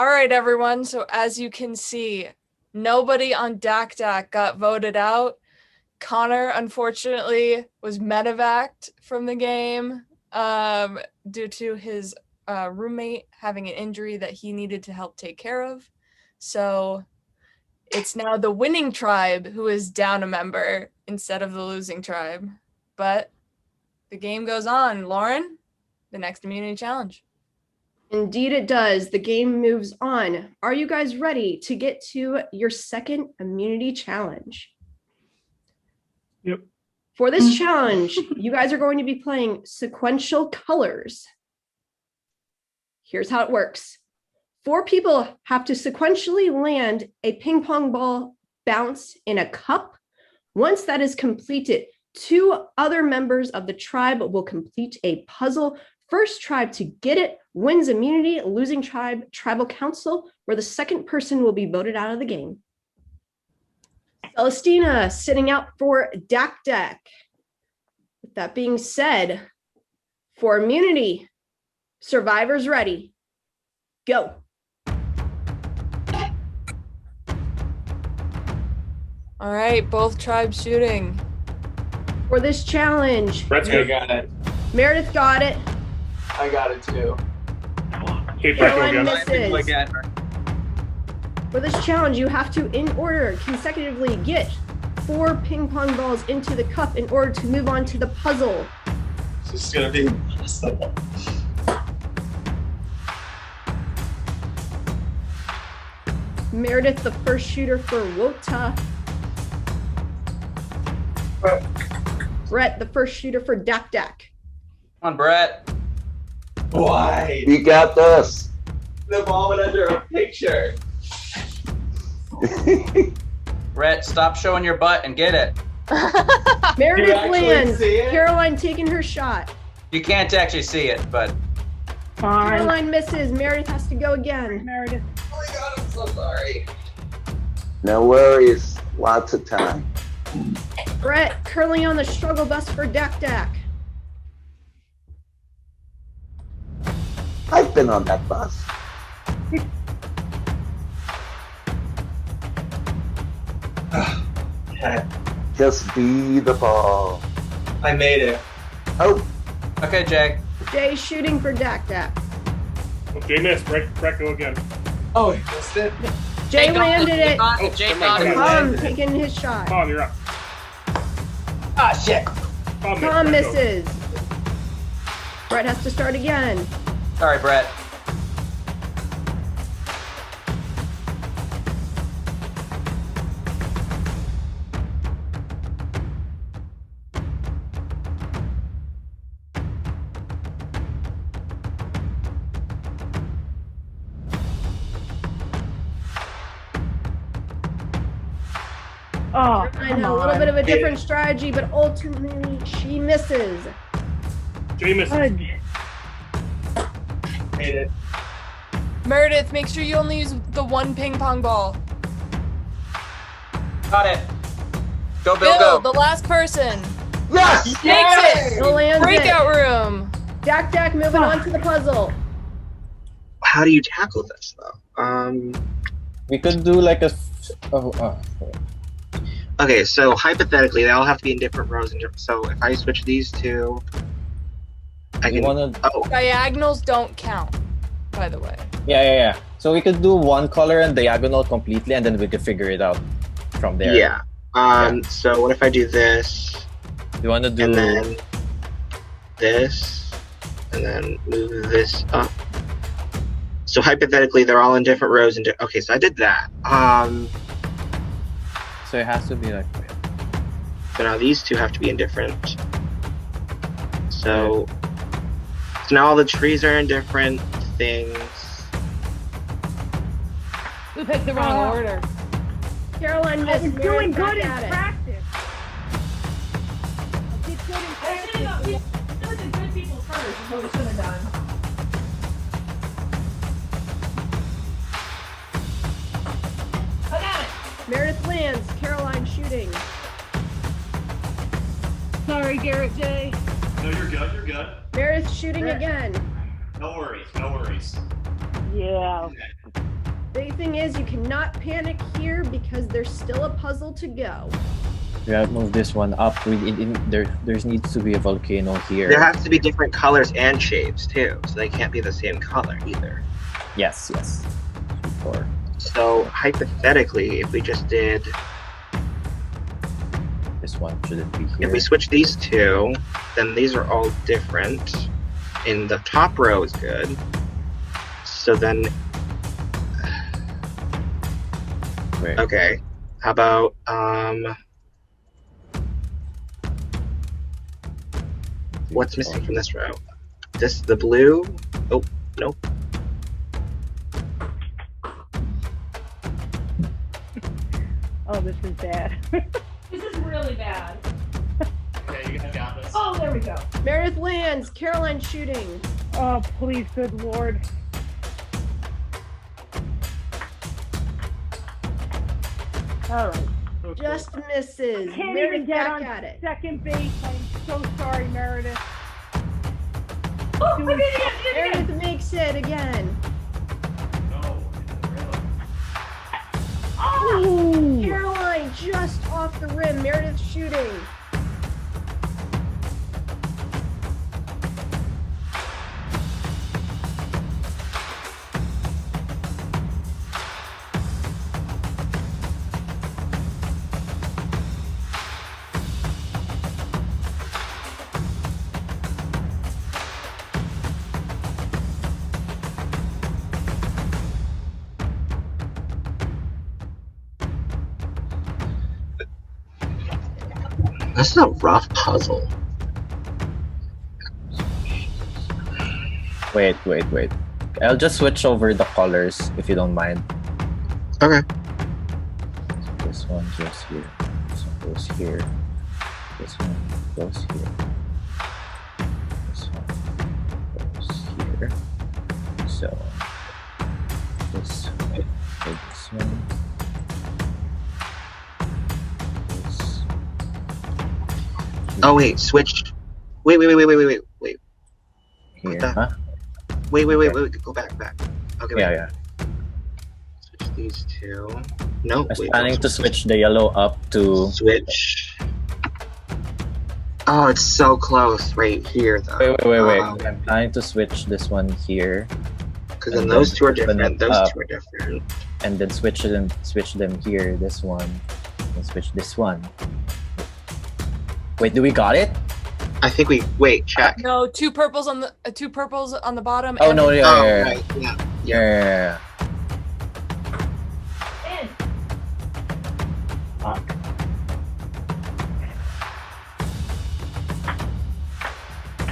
All right, everyone. So as you can see, nobody on Dak got voted out. Connor, unfortunately, was medevaced from the game due to his roommate having an injury that he needed to help take care of. So it's now the winning tribe who is down a member instead of the losing tribe. But the game goes on. Lauren, the next immunity challenge. Indeed it does. The game moves on. Are you guys ready to get to your second immunity challenge? Yep. For this challenge, you guys are going to be playing sequential colors. Here's how it works. 4 people have to sequentially land a ping pong ball bounce in a cup. Once that is completed, 2 other members of the tribe will complete a puzzle. First tribe to get it wins immunity. Losing tribe, tribal council, where the second person will be voted out of the game. Celestina sitting out for Dak. With that being said, for immunity, survivors ready. Go. All right, both tribes shooting. For this challenge, Brett's I got it. Meredith got it. I got it too. Okay, Brett, go Caroline again. misses. For this challenge, you have to, in order, consecutively get 4 ping pong balls into the cup in order to move on to the puzzle. This is gonna be impossible. Meredith, the first shooter for WOTA. Brett, the first shooter for Dak. Come on, Brett. Why? You got this. The ball went under a picture. Brett, stop showing your butt and get it. Meredith actually lands. see it? Caroline taking her shot. You can't actually see it, but Caroline misses. Meredith has to go again. Meredith. Oh my god, I'm so sorry. No worries. Lots of time. Brett curling on the struggle bus for Dak. I've been on that bus. Okay, Just be the ball. I made it. Oh, okay, Jay. Jay shooting for Dak. Okay, miss. Brett, go again. Oh, he missed it. Jay landed it. Jay got it. Tom taking his shot. Tom, you're up. Ah, shit. Tom Tom Brett, go. misses. Brett has to start again. Sorry, Brett. Oh, I come know, a little on. bit of a different strategy, but ultimately she misses. Jay misses. Fudge. Made it. Meredith, make sure you only use the 1 ping pong ball. Got it. Go, Bill, Bill, go. the last person. yes! Takes Bill it. lands Breakout room. Dak moving on to the puzzle. How do you tackle this though? We could do like a. Okay, so hypothetically, they all have to be in different rows. So if I switch these two, I You can. wanna? Oh, Diagonals don't count, by the way. Yeah. So we could do one color and diagonal completely, and then we could figure it out from there. yeah. So what if I do this You wanna do? and then this, and then move this up? So hypothetically, they're all in different rows. Okay, so I did that. So it has to be like. So now these two have to be in different. So now all the trees are in different things. We picked the wrong order. Caroline missed. He's doing Meredith good in back at it. practice. He's good in practice. Look at good people first is what we should have done. I got it. Meredith lands. Caroline shooting. Sorry, Garret J. No, you're good. You're good. Meredith shooting again. No worries. No worries. Yeah. Big thing is you cannot panic here because there's still a puzzle to go. We gotta move this one up. There needs to be a volcano here. There has to be different colors and shapes too, so they can't be the same color either. Yes. Four. So hypothetically, if we just did, This one shouldn't be here. if we switch these two, then these are all different. In the top row is good. So then, Wait. okay, how about what's missing from this row? The blue. Oh, nope. Oh, this is bad. This is really bad. Okay, you guys got this. Oh, there we go. Meredith lands. Caroline shooting. Oh, please, good lord. All right. Just misses. Can't Meredith even get back on at it. second base. I'm so sorry, Meredith. Oh, Do we it. did it again. Meredith makes it again. No, really. Oh, Caroline just off the rim. Meredith shooting. This is a rough puzzle. Wait. I'll just switch over the colors if you don't mind. Okay. This one goes here. This one goes here. This one goes here. This one goes here. So this one for this one. This. Oh wait, switch. Wait. Here. the- Huh? Wait. Go back. Okay. Wait. Yeah. Switch these two. No. I was wait, planning don't to switch the yellow up to. Switch. Oh, it's so close right here though. Wait. I'm planning to switch this one here, Because then and those then two are open different. it Those up. two are different. and then switch them here. This one, and switch this one. Wait, do we got it? I think we check. No, two purples on the bottom. Oh and no, Oh, yeah. right. Yeah. Yeah. In.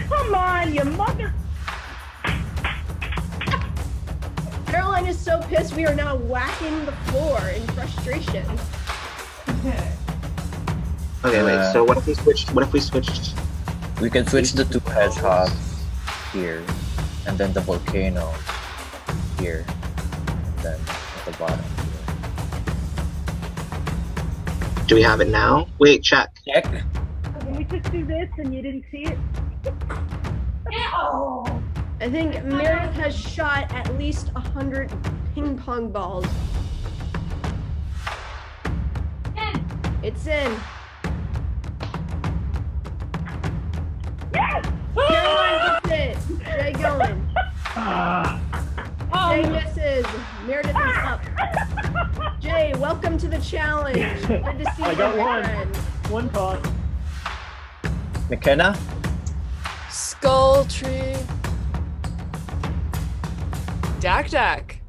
Come on, you mother. Caroline is so pissed we are now whacking the floor in frustration. Okay, wait. So what if we switched? We can switch the two hedgehogs here, and then the volcano here, and then at the bottom here. Do we have it now? Wait, check. Check. Can we just do this and you didn't see it? Oh. I think Meredith has shot at least 100 ping pong balls. In. It's in. Yes! Caroline gets it. Jay going. Jay misses. Meredith is up. Jay, welcome to the challenge. Good to see I you, got my one. friend. One toss. McKenna. Skull Tree. Dak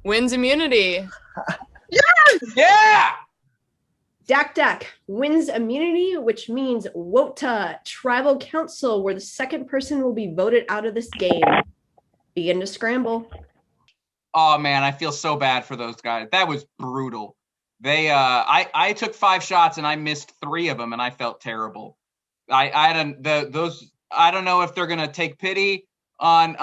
wins immunity. Yeah! Dak wins immunity, which means WOTA, Tribal Council, where the second person will be voted out of this game. Begin to scramble. Oh man, I feel so bad for those guys. That was brutal. They I took 5 shots and I missed 3 of them and I felt terrible. I don't know if they're gonna take pity on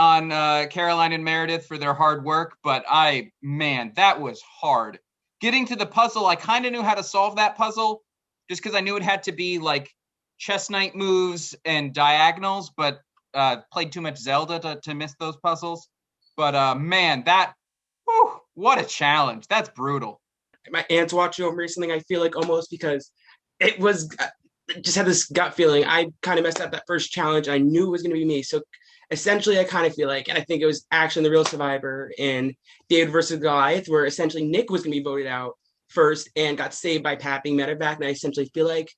Caroline and Meredith for their hard work, but that was hard. Getting to the puzzle, I kind of knew how to solve that puzzle just because I knew it had to be like chess knight moves and diagonals, but played too much Zelda to miss those puzzles. But man, that Whew, what a challenge. That's brutal. My aunt's watching over something. I feel like almost because it was just had this gut feeling. I kind of messed up that first challenge. I knew it was going to be me. So essentially, I kind of feel like, and I think it was actually the real survivor in David versus Goliath, where essentially Nick was going to be voted out first and got saved by Pat being medevac. And I essentially feel like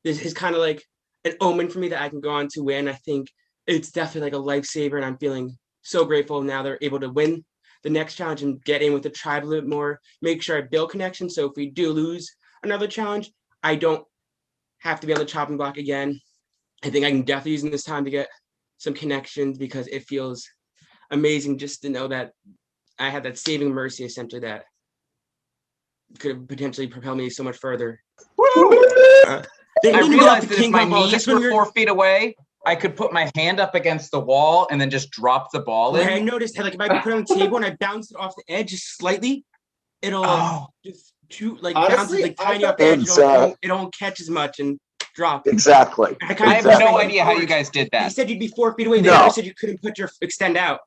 this is kind of like an omen for me that I can go on to win. I think it's definitely like a lifesaver, and I'm feeling so grateful now they're able to win the next challenge and get in with the tribe a little bit more, make sure I build connection. So if we do lose another challenge, I don't have to be on the chopping block again. I think I can definitely use this time to get some connections because it feels amazing just to know that I had that saving mercy essentially that could have potentially propelled me so much further. I realized that if my knees were 4 feet away, I could put my hand up against the wall and then just drop the ball in. I noticed like if I put it on the table and I bounce it off the edge just slightly, it'll just shoot like Honestly, bounces like tiny off the edge. It don't catch as much and drop. Exactly. I have no idea how you guys did that. You said you'd be 4 feet away. Then I said you couldn't put your extend out.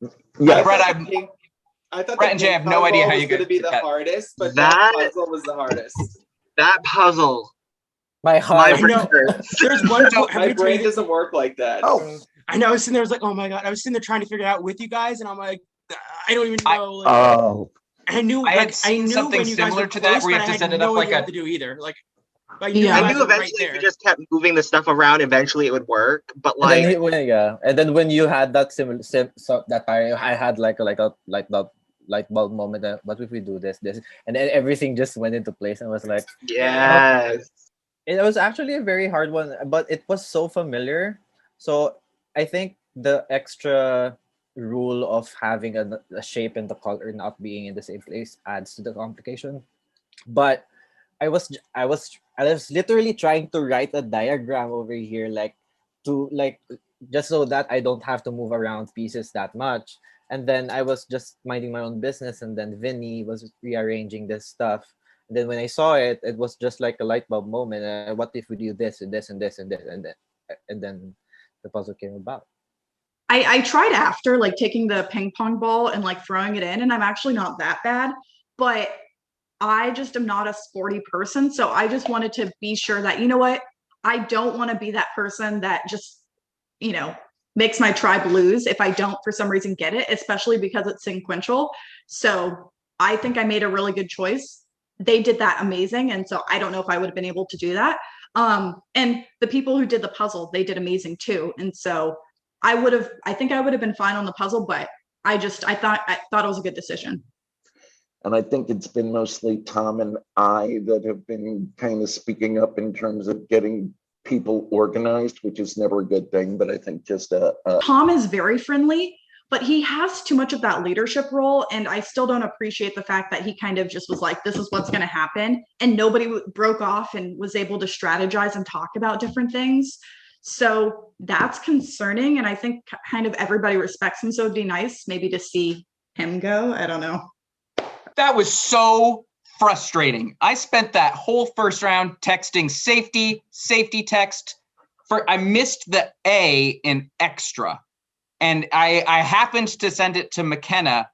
Yeah, Brett, I thought Brett and Jay have no idea how you guys going to be did the that. hardest, but That- that puzzle was the hardest. That puzzle. My heart. There's one. My brain doesn't work like that. Oh, I know. I was sitting there. I was like, oh my god. I was sitting there trying to figure it out with you guys, and I'm like, I don't even know. oh. I knew. I had like, seen I knew something when you guys similar were to that close, where you but have to I set had it up no like idea a- what to do either. Like, I knew eventually if you just kept moving the stuff around, eventually it would work. But like, and then when you had that that I had like a light bulb moment. What if we do this, and then everything just went into place, and I was like, yes. It was actually a very hard one, but it was so familiar. So I think the extra rule of having a shape and the color not being in the same place adds to the complication. But I was literally trying to write a diagram over here, just so that I don't have to move around pieces that much. And then I was just minding my own business, and then Vinny was rearranging this stuff. And then when I saw it, it was just like a light bulb moment. What if we do this and this and this and this, and then the puzzle came about. I tried after like taking the ping pong ball and like throwing it in, and I'm actually not that bad, but I just am not a sporty person. So I just wanted to be sure that, you know what, I don't want to be that person that just, makes my tribe lose if I don't for some reason get it, especially because it's sequential. So I think I made a really good choice. They did that amazing. And so I don't know if I would have been able to do that. And the people who did the puzzle, they did amazing too. And so I think I would have been fine on the puzzle, but I thought it was a good decision. And I think it's been mostly Tom and I that have been kind of speaking up in terms of getting people organized, which is never a good thing. But I think just Tom is very friendly, but he has too much of that leadership role. And I still don't appreciate the fact that he kind of just was like, this is what's going to happen. And nobody broke off and was able to strategize and talk about different things. So that's concerning. And I think kind of everybody respects him. So it'd be nice maybe to see him go. I don't know. That was so frustrating. I spent that whole first round texting safety text. I missed the A in extra. And I happened to send it to McKenna,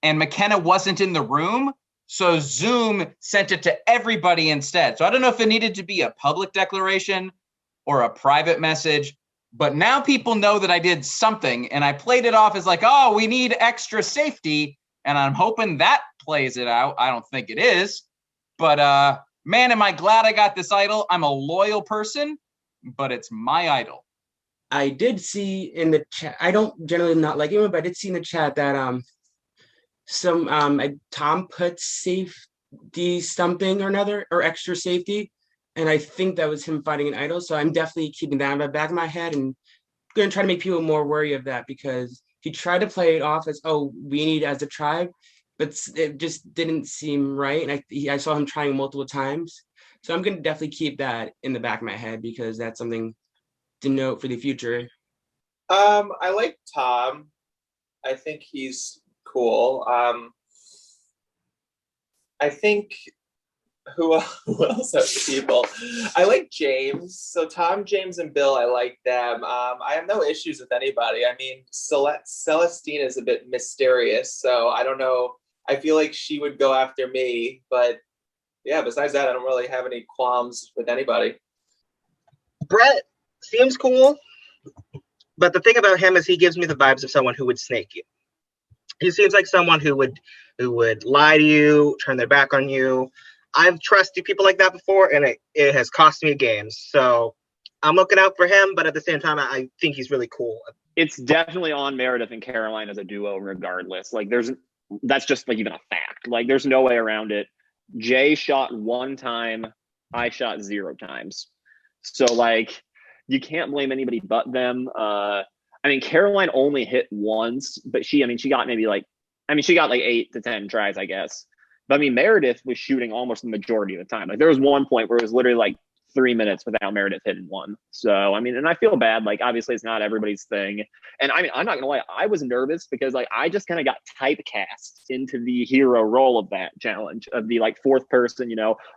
and McKenna wasn't in the room. So Zoom sent it to everybody instead. So I don't know if it needed to be a public declaration or a private message, but now people know that I did something, and I played it off as like, oh, we need extra safety. And I'm hoping that plays it out. I don't think it is, but man, am I glad I got this idol. I'm a loyal person, but it's my idol. I did see in the chat, I don't generally not like him, but I did see in the chat that Tom put safety something or another, or extra safety, and I think that was him fighting an idol. So I'm definitely keeping that in the back of my head and going to try to make people more wary of that, because he tried to play it off as, oh, we need as a tribe, but it just didn't seem right. And I saw him trying multiple times. So I'm going to definitely keep that in the back of my head, because that's something to note for the future. I like Tom. I think he's cool. I think who else are the people? I like James. So Tom, James, and Bill, I like them. I have no issues with anybody. I mean, Celestina is a bit mysterious, so I don't know I feel like she would go after me, but yeah, besides that, I don't really have any qualms with anybody. Brett seems cool, but the thing about him is he gives me the vibes of someone who would snake you. He seems like someone who would lie to you, turn their back on you. I've trusted people like that before, and it has cost me games. So I'm looking out for him, but at the same time, I think he's really cool. It's definitely on Meredith and Caroline as a duo, regardless. Like, that's just like even a fact. Like, there's no way around it. Jay shot 1 time, I shot 0 times. So like, you can't blame anybody but them. I mean, Caroline only hit once, but she got she got like 8 to 10 tries, I guess. But I mean, Meredith was shooting almost the majority of the time. Like, there was one point where it was literally like 3 minutes without Meredith hitting one. So, I mean, and I feel bad. Like, obviously it's not everybody's thing. And I mean, I'm not gonna lie, I was nervous because like, I just kind of got typecast into the hero role of that challenge, of the like 4th person,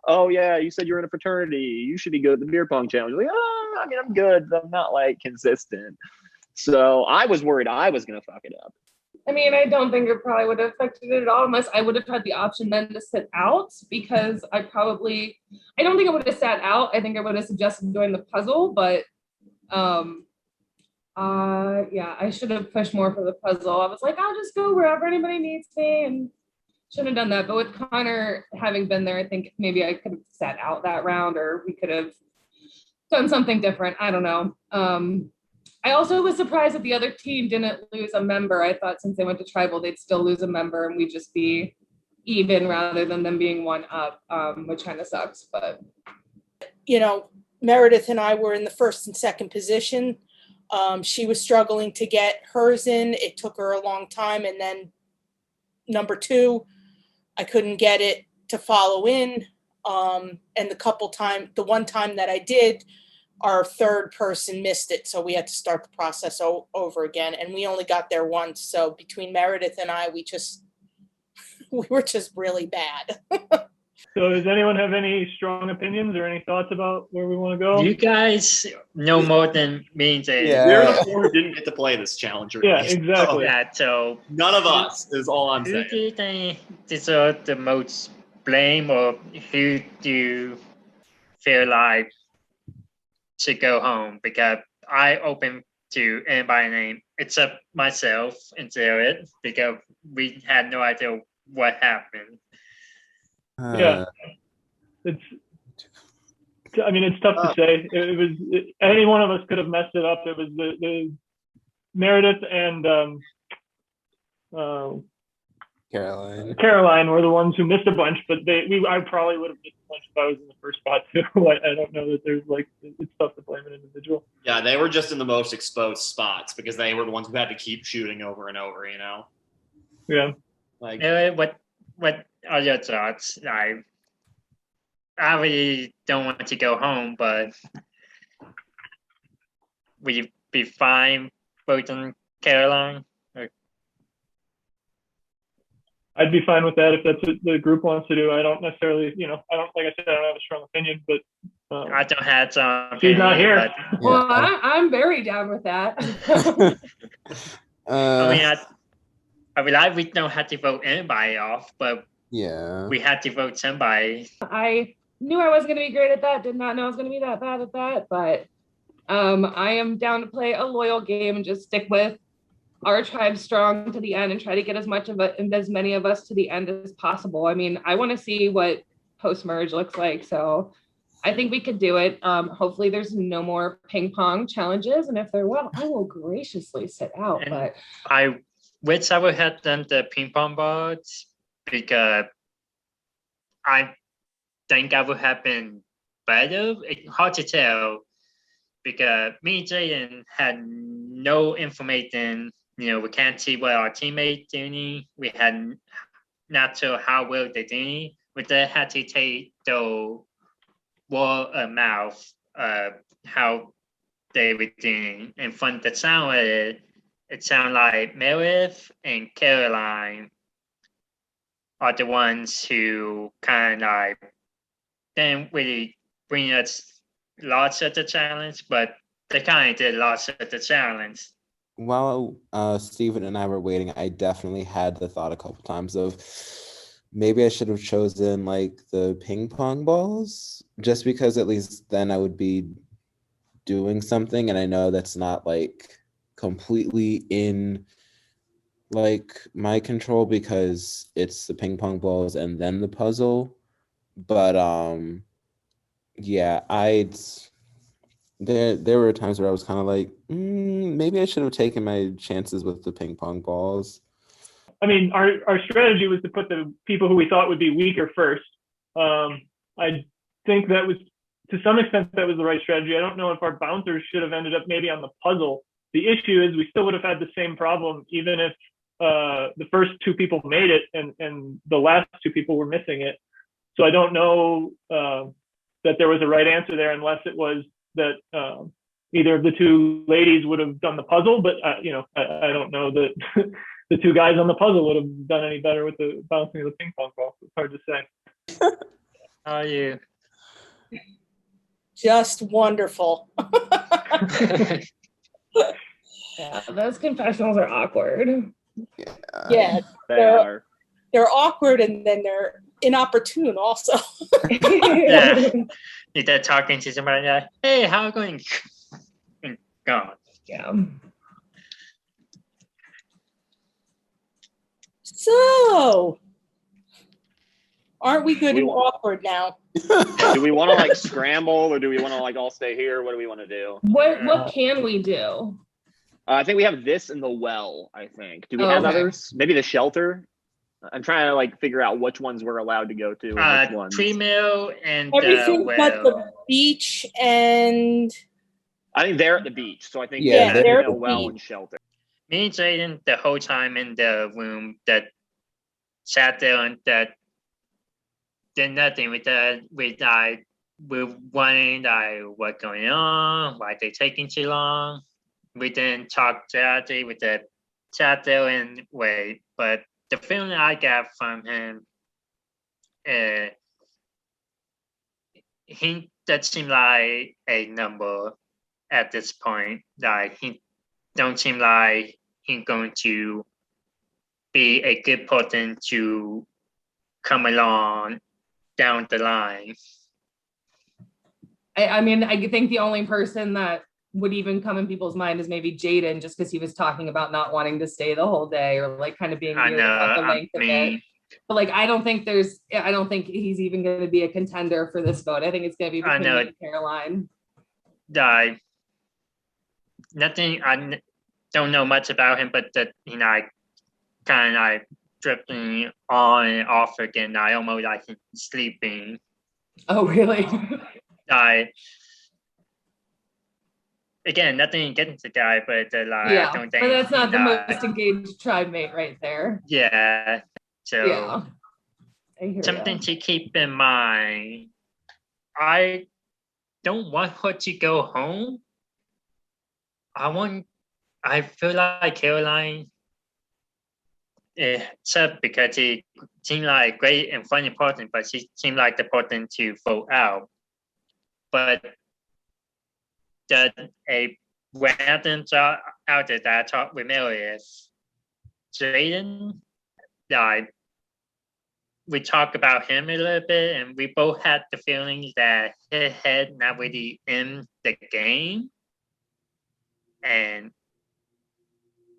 oh yeah, you said you're in a fraternity, you should be good at the beer pong challenge. Like, I mean, I'm good, but I'm not like consistent. So I was worried I was gonna fuck it up. I mean, I don't think it probably would have affected it at all, unless I would have had the option then to sit out, because I don't think I would have sat out. I think I would have suggested doing the puzzle, but yeah, I should have pushed more for the puzzle. I was like, I'll just go wherever anybody needs me, and shouldn't have done that. But with Connor having been there, I think maybe I could have sat out that round, or we could have done something different. I don't know. I also was surprised that the other team didn't lose a member. I thought since they went to tribal, they'd still lose a member and we'd just be even rather than them being 1 up, which kind of sucks. But Meredith and I were in the 1st and 2nd position. She was struggling to get hers in. It took her a long time. And then number 2, I couldn't get it to follow in. And the one time that I did, our 3rd person missed it. So we had to start the process over again. And we only got there once. So between Meredith and I, we were just really bad. So does anyone have any strong opinions or any thoughts about where we want to go? You guys know more than me, Jaden. Yeah. We're the 4 who didn't get to play this challenge. Yeah, exactly. So none of us is all I'm who saying. do you think deserves the most blame, or who do you feel like should go home? Because I open to anybody name except myself and Jared, because we had no idea what happened. Yeah, it's tough to say. Any one of us could have messed it up. It was the Meredith and Caroline were the ones who missed a bunch, but I probably would have missed a bunch if I was in the first spot too. I don't know that there's it's tough to blame an individual. Yeah, they were just in the most exposed spots because they were the ones who had to keep shooting over and over, Yeah. Like, what are your thoughts? I really don't want to go home, but will you be fine voting Caroline? I'd be fine with that if that's what the group wants to do. I don't necessarily, I don't have a strong opinion, but I don't have some. She's not here. Well, I'm very down with that. I realize we don't have to vote anybody off, but we had to vote somebody. I knew I was going to be great at that. Did not know I was going to be that bad at that, but I am down to play a loyal game and just stick with our tribe strong to the end and try to get as many of us to the end as possible. I mean, I want to see what post-merge looks like, so I think we could do it. Hopefully there's no more ping pong challenges, and if there will, I will graciously sit out. And but I wish I would have done the ping pong balls, because I think I would have been better. It's hard to tell because me and Jaden had no information. We can't see what our teammates doing. We had not sure how well they're doing. We just had to take the word of mouth how they were doing. And from the sound of it, it sounded like Meredith and Caroline are the ones who kind of didn't really bring us lots of the challenge, but they kind of did lots of the challenge. while Steven and I were waiting, I definitely had the thought a couple times of maybe I should have chosen like the ping pong balls, just because at least then I would be doing something, and I know that's not like completely in like my control because it's the ping pong balls and then the puzzle. But yeah, there were times where I was kind of like, maybe I should have taken my chances with the ping pong balls. I mean, our strategy was to put the people who we thought would be weaker first. I think that was, to some extent, that was the right strategy. I don't know if our bouncers should have ended up maybe on the puzzle. The issue is we still would have had the same problem, even if the first two people made it and the last two people were missing it. So I don't know that there was a right answer there, unless it was that either of the two ladies would have done the puzzle, but I don't know that the two guys on the puzzle would have done any better with the bouncing of the ping pong ball. It's hard to say. How are you? Just wonderful. Yeah, those confessionals are awkward. Yeah, they're awkward, and then they're inopportune also. Yeah. They're talking to somebody like, hey, how are you going? Gone. Yeah. So, aren't we good and awkward now? Do we want to like scramble, or do we want to like all stay here? What do we want to do? What can we do? I think we have this in the well. I think. Do we have others? Maybe the shelter. I'm trying to like figure out which ones we're allowed to go to. And which ones. Tree-mill and Everything well. but the beach and. I think they're at the beach, so I think they're at the well beach. and shelter. Me and Jaden the whole time in the room that sat there and that did nothing with that. We wondering like what's going on, why they taking too long. We didn't talk strategy with the sat there and wait, but the feeling I got from him, he doesn't seem like a number at this point. Like he don't seem like he's going to be a good person to come along down the line. I mean, I think the only person that would even come in people's mind is maybe Jaden, just because he was talking about not wanting to stay the whole day, or like kind of being weird about the length of it. But like, I don't think he's even going to be a contender for this vote. I think it's going to be between me and Caroline. Nothing. I don't know much about him, but that I kind of like drifting on and off again. I almost like sleeping. Oh, really? Again, nothing against the guy, but I don't think. But that's not the most engaged tribe mate right there. Yeah. So yeah. Something to keep in mind. I don't want her to go home. I feel like Caroline, except because she seemed like a great and funny person, but she seemed like the person to vote out. But a random job out there that I talked with Meredith, Jaden, we talked about him a little bit, and we both had the feeling that he had not really in the game. And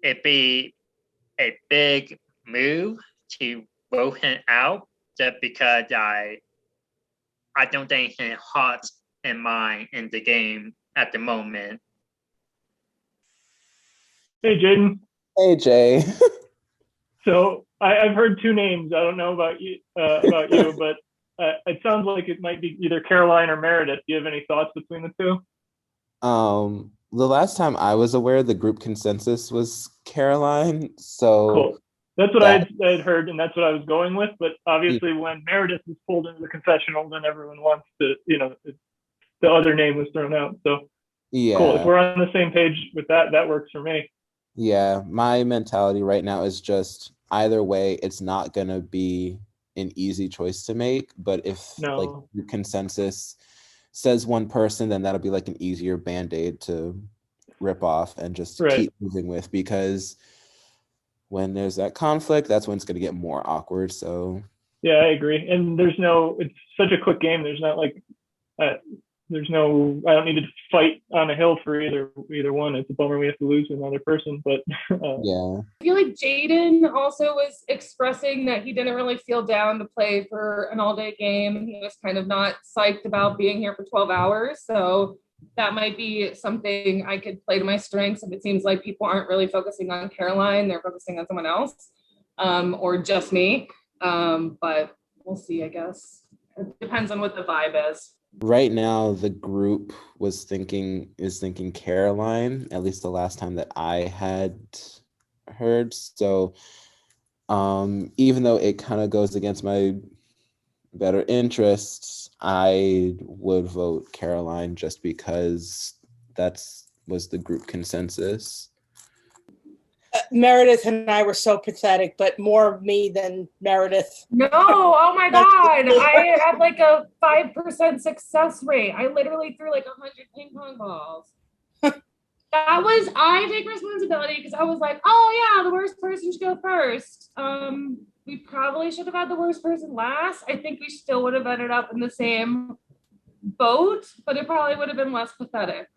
it'd be a big move to vote him out just because I don't think his heart and mind in the game at the moment. Hey, Jaden. Hey, Jay. So I've heard two names. I don't know about you, but it sounds like it might be either Caroline or Meredith. Do you have any thoughts between the two? The last time I was aware, the group consensus was Caroline. So cool. That's what I had heard, and that's what I was going with. But obviously, when Meredith was pulled into the confessional, then everyone wants to, the other name was thrown out. So cool. If we're on the same page with that, that works for me. Yeah, my mentality right now is just either way, it's not gonna be an easy choice to make. But if like your consensus says one person, then that'll be like an easier band-aid to rip off and just Right. keep moving with, because when there's that conflict, that's when it's going to get more awkward. So Yeah, I agree. And it's such a quick game. There's not like, I don't need to fight on a hill for either one. It's a bummer we have to lose to another person, but yeah. I feel like Jaden also was expressing that he didn't really feel down to play for an all-day game. He was kind of not psyched about being here for 12 hours. So that might be something I could play to my strengths if it seems like people aren't really focusing on Caroline, they're focusing on someone else, or just me. But we'll see, I guess. It depends on what the vibe is. Right now, the group is thinking Caroline, at least the last time that I had heard. So even though it kind of goes against my better interests, I would vote Caroline just because was the group consensus. Meredith and I were so pathetic, but more me than Meredith. No, oh my God. I had like a 5% success rate. I literally threw like 100 ping pong balls. I take responsibility because I was like, oh yeah, the worst person should go first. We probably should have had the worst person last. I think we still would have ended up in the same boat, but it probably would have been less pathetic.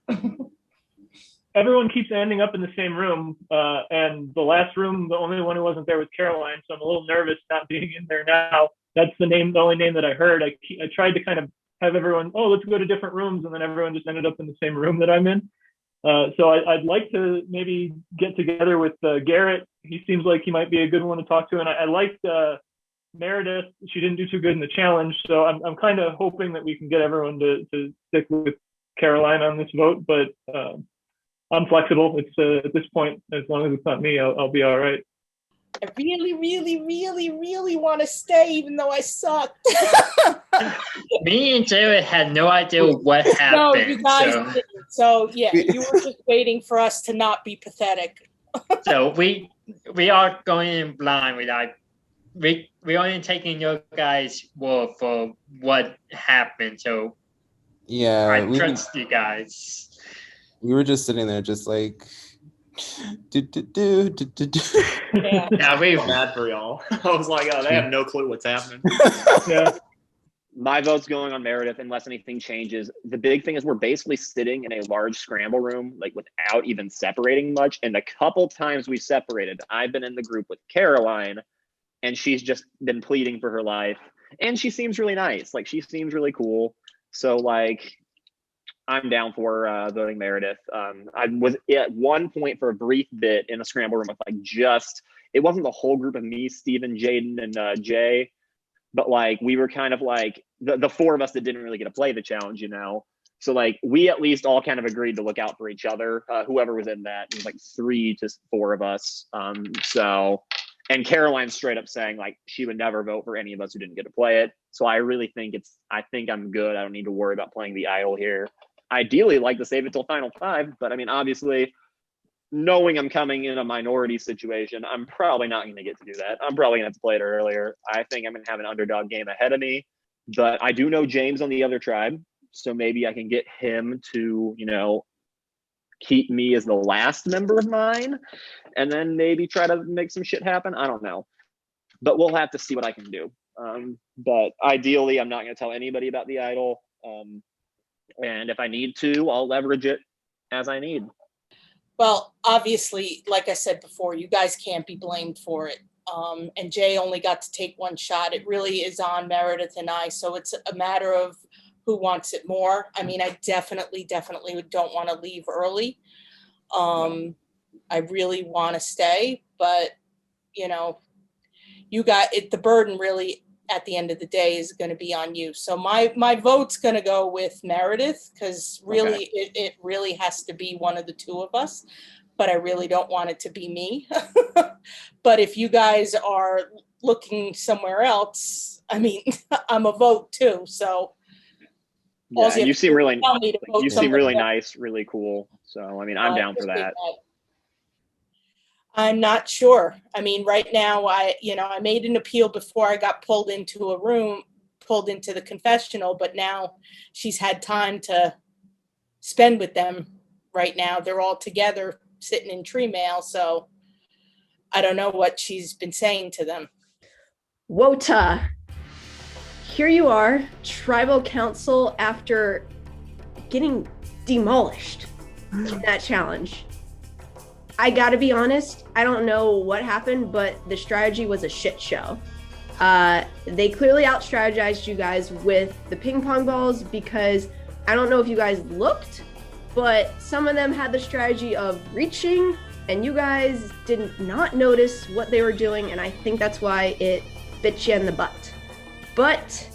everyone keeps ending up in the same room. And the last room, the only one who wasn't there was Caroline. So I'm a little nervous not being in there now. That's the only name that I heard. I tried to kind of have everyone, let's go to different rooms. And then everyone just ended up in the same room that I'm in. So I'd like to maybe get together with Garret. He seems like he might be a good one to talk to. And I liked Meredith. She didn't do too good in the challenge. So I'm kind of hoping that we can get everyone to stick with Caroline on this vote. But I'm flexible. It's at this point, as long as it's not me, I'll be all right. I really, really, really, really want to stay, even though I sucked. Me and Jared had no idea what happened. No, you guys didn't. So yeah, you were just waiting for us to not be pathetic. So we are going in blind without we only taking your guys' word for what happened. So yeah, I trust you guys. We were just sitting there, just like. Yeah, we were mad for y'all. I was like, they have no clue what's happening. Yeah. My vote's going on Meredith unless anything changes. The big thing is we're basically sitting in a large scramble room, like without even separating much. And the couple times we separated, I've been in the group with Caroline, and she's just been pleading for her life. And she seems really nice. Like, she seems really cool. So, like, I'm down for voting Meredith. I was at one point for a brief bit in a scramble room with it wasn't the whole group of me, Steven, Jaden, and Jay, but like we were kind of like the four of us that didn't really get to play the challenge, So like we at least all kind of agreed to look out for each other. Whoever was in that, it was like 3 to 4 of us. And Caroline straight up saying like she would never vote for any of us who didn't get to play it. So I really think I think I'm good. I don't need to worry about playing the idol here. Ideally like to save it till final 5, but I mean, obviously knowing I'm coming in a minority situation, I'm probably not going to get to do that. I'm probably going to have to play it earlier. I think I'm going to have an underdog game ahead of me, but I do know James on the other tribe. So maybe I can get him to, keep me as the last member of mine and then maybe try to make some shit happen. I don't know, but we'll have to see what I can do. But ideally, I'm not going to tell anybody about the idol. And if I need to, I'll leverage it as I need. Well, obviously, like I said before, you guys can't be blamed for it. And Jay only got to take one shot. It really is on Meredith and I. So it's a matter of who wants it more. I mean, I definitely don't want to leave early. I really want to stay, but you got it. The burden really at the end of the day is going to be on you. So my vote's going to go with Meredith because really it really has to be one of the two of us, but I really don't want it to be me. But if you guys are looking somewhere else, I mean, I'm a vote too. So yeah, you seem really nice, really cool. So, I mean, I'm down for that. I'm not sure. I mean, right now, I made an appeal before I got pulled into the confessional, but now she's had time to spend with them right now. They're all together sitting in tree mail, so I don't know what she's been saying to them. WOTA. Here you are, tribal council, after getting demolished in that challenge. I gotta be honest, I don't know what happened, but the strategy was a shit show. They clearly out-strategized you guys with the ping pong balls, because I don't know if you guys looked, but some of them had the strategy of reaching, and you guys did not notice what they were doing, and I think that's why it bit you in the butt. But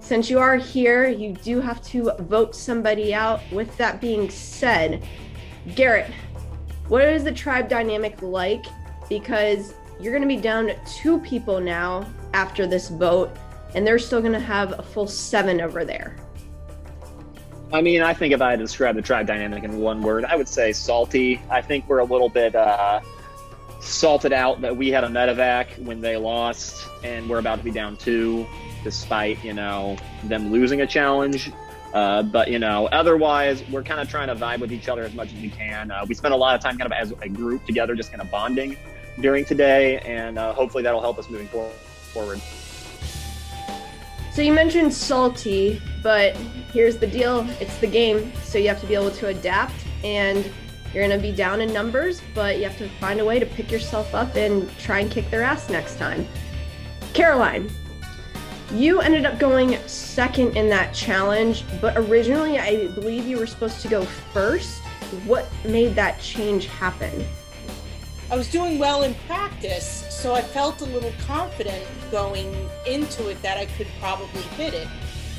since you are here, you do have to vote somebody out. With that being said, Garret, what is the tribe dynamic like? Because you're going to be down to 2 people now after this vote, and they're still going to have a full 7 over there. I mean, I think if I had to describe the tribe dynamic in one word, I would say salty. I think we're a little bit salted out that we had a medevac when they lost, and we're about to be down 2, despite, them losing a challenge. But, otherwise, we're kind of trying to vibe with each other as much as we can. We spent a lot of time kind of as a group together, just kind of bonding during today, and hopefully that'll help us moving forward. So you mentioned salty, but here's the deal. It's the game, so you have to be able to adapt, and you're going to be down in numbers, but you have to find a way to pick yourself up and try and kick their ass next time. Caroline, you ended up going second in that challenge, but originally I believe you were supposed to go first. What made that change happen? I was doing well in practice, so I felt a little confident going into it that I could probably hit it.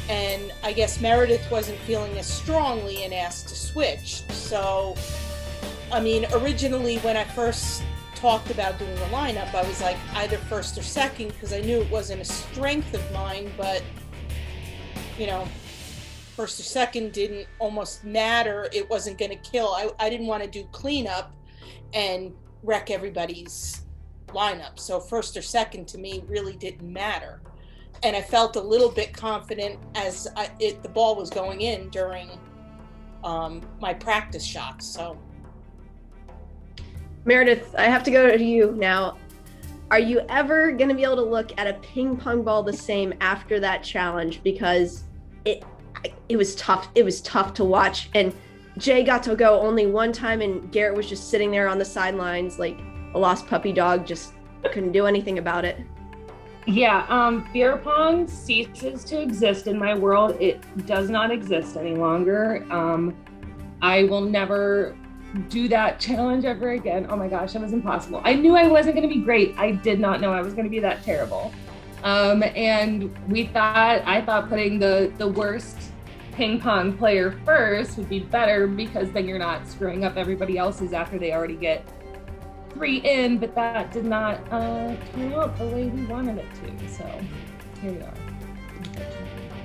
And I guess Meredith wasn't feeling as strongly and asked to switch. So, I mean, originally when I first talked about doing the lineup, I was like either first or second, because I knew it wasn't a strength of mine, but first or second didn't almost matter. It wasn't going to kill. I didn't want to do cleanup and wreck everybody's lineup. So first or second to me really didn't matter. And I felt a little bit confident as the ball was going in during my practice shots. So Meredith, I have to go to you now. Are you ever going to be able to look at a ping pong ball the same after that challenge? Because it was tough. It was tough to watch. And Jay got to go only one time, and Garret was just sitting there on the sidelines like a lost puppy dog, just couldn't do anything about it. Yeah, beer pong ceases to exist in my world. It does not exist any longer. I will never do that challenge ever again. Oh my gosh, that was impossible. I knew I wasn't going to be great. I did not know I was going to be that terrible. And I thought putting the worst ping pong player first would be better, because then you're not screwing up everybody else's after they already get 3 in, but that did not turn out the way we wanted it to. So here we are.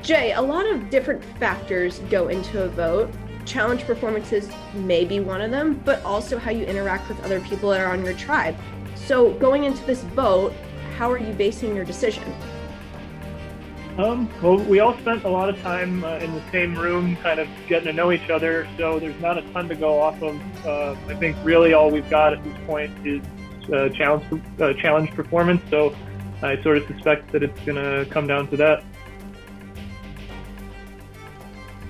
Jay, a lot of different factors go into a vote. Challenge performances may be one of them, but also how you interact with other people that are on your tribe. So going into this vote, how are you basing your decision? Well, we all spent a lot of time in the same room, kind of getting to know each other, so there's not a ton to go off of. I think really all we've got at this point is challenge performance, so I sort of suspect that it's going to come down to that.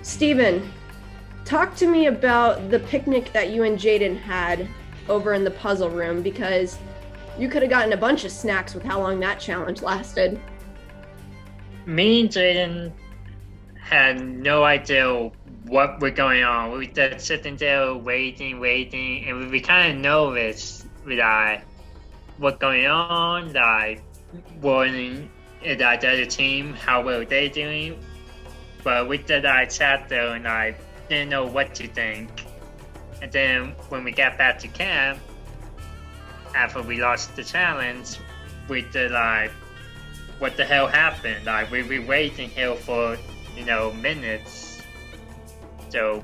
Steven, talk to me about the picnic that you and Jaden had over in the puzzle room, because you could have gotten a bunch of snacks with how long that challenge lasted. Me and Jaden had no idea what was going on. We were just sitting there waiting, and we were kind of nervous with what's going on, warning the other team, how well they doing. But we just sat there and I didn't know what to think. And then when we got back to camp, after we lost the challenge, we did what the hell happened? We were waiting here for, minutes. So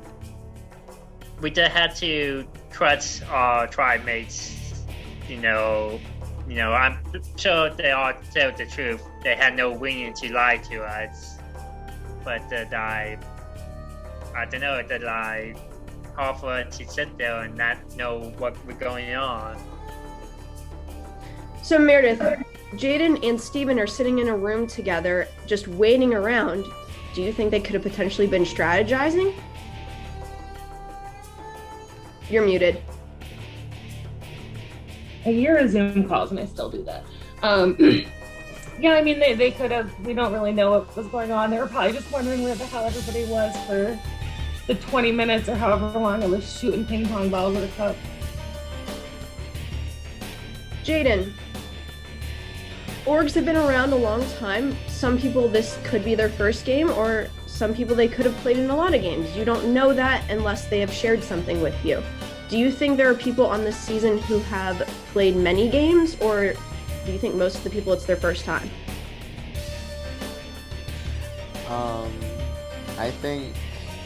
we just had to trust our tribe mates. I'm sure they all tell the truth. They had no reason to lie to us. But I don't know, offer to sit there and not know what was going on. So Meredith, Jaden and Steven are sitting in a room together, just waiting around. Do you think they could have potentially been strategizing? You're muted. A year of Zoom calls and I still do that. Yeah, I mean, they could have, we don't really know what was going on. They were probably just wondering where the hell everybody was for the 20 minutes or however long I was shooting ping pong balls at a cup. Jaden, orgs have been around a long time. Some people, this could be their first game, or some people they could have played in a lot of games. You don't know that unless they have shared something with you. Do you think there are people on this season who have played many games, or do you think most of the people it's their first time? I think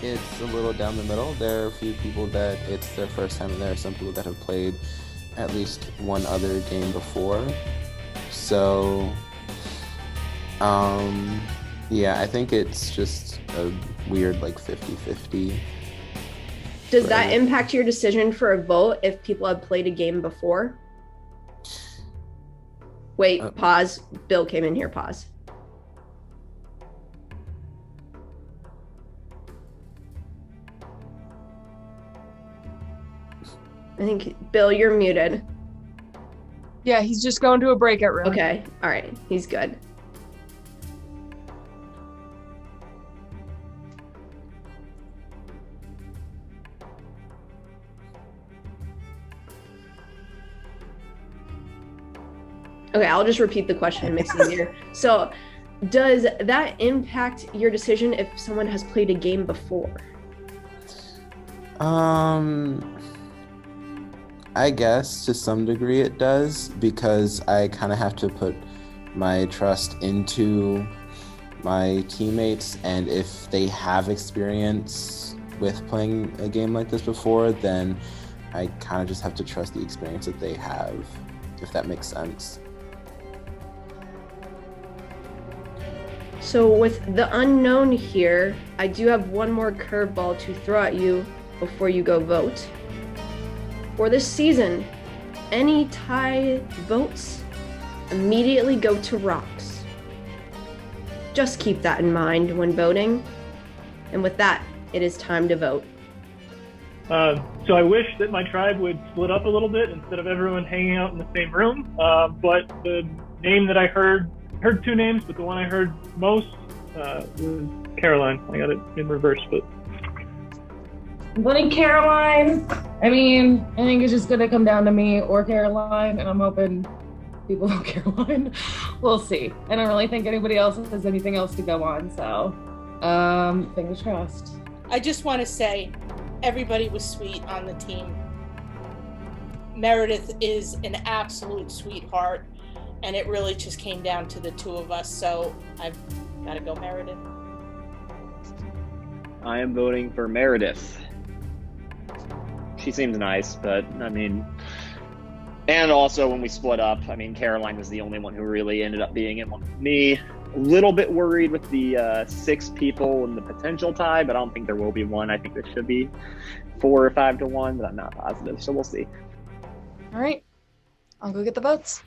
it's a little down the middle. There are a few people that it's their first time, and there are some people that have played at least one other game before. So, yeah, I think it's just a weird, like, 50-50. Does that impact your decision for a vote if people have played a game before? Wait, pause. Bill came in here, pause. I think, Bill, you're muted. Yeah, he's just going to a breakout room. Okay, all right, he's good. Okay, I'll just repeat the question, it makes it easier. So, does that impact your decision if someone has played a game before? I guess to some degree it does, because I kind of have to put my trust into my teammates, and if they have experience with playing a game like this before, then I kind of just have to trust the experience that they have, if that makes sense. So with the unknown here, I do have one more curveball to throw at you before you go vote. For this season, any tie votes immediately go to rocks. Just keep that in mind when voting. And with that, it is time to vote. So I wish that my tribe would split up a little bit instead of everyone hanging out in the same room. But the name that I heard two names, but the one I heard most was Caroline. I got it in reverse, but. I'm voting Caroline. I mean, I think it's just gonna come down to me or Caroline, and I'm hoping people vote Caroline. We'll see. I don't really think anybody else has anything else to go on, so fingers crossed. I just want to say everybody was sweet on the team. Meredith is an absolute sweetheart, and it really just came down to the two of us, so I've got to go Meredith. I am voting for Meredith. She seems nice, but I mean, and also when we split up, I mean, Caroline was the only one who really ended up being in one with me. A little bit worried with the 6 people and the potential tie, but I don't think there will be one. I think there should be 4 or 5 to 1, but I'm not positive, so we'll see. All right, I'll go get the votes.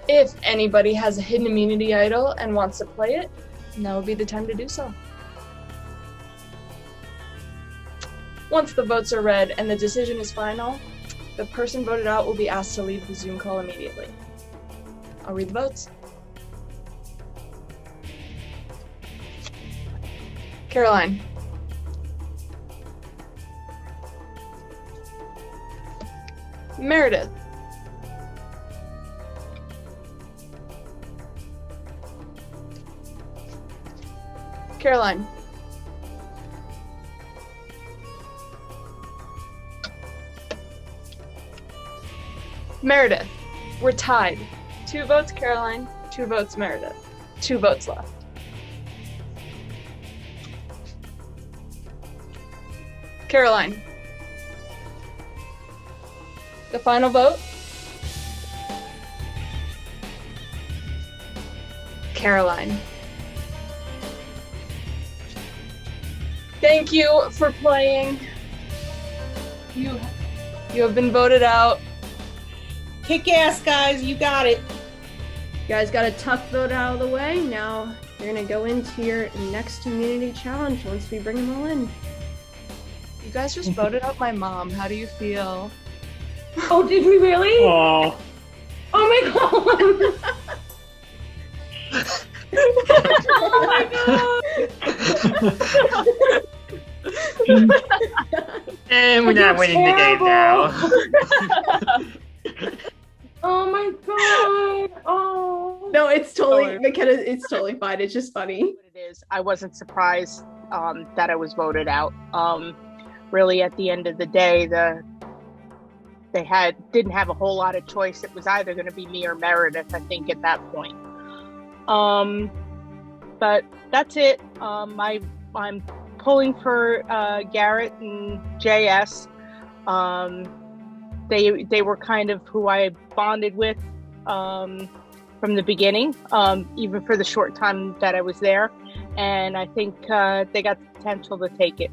If anybody has a hidden immunity idol and wants to play it, now would be the time to do so. Once the votes are read and the decision is final, the person voted out will be asked to leave the Zoom call immediately. I'll read the votes. Caroline. Meredith. Caroline. Meredith. We're tied. 2 votes Caroline, 2 votes Meredith. 2 votes left. Caroline. The final vote? Caroline. Thank you for playing. You have been voted out. Kick ass, guys. You got it. You guys got a tough vote out of the way. Now you're gonna go into your next community challenge once we bring them all in. You guys just voted out my mom. How do you feel? Oh, did we really? Oh. Oh my god. Oh my god. And we're not winning the game now. Oh my god. Oh. No, it's totally McKenna. It's totally fine. It's just funny. It is. I wasn't surprised that I was voted out. Really, at the end of the day, they didn't have a whole lot of choice. It was either going to be me or Meredith, I think, at that point. But that's it. I'm pulling for Garret and JS. They were kind of who I bonded with from the beginning, even for the short time that I was there. And I think they got the potential to take it.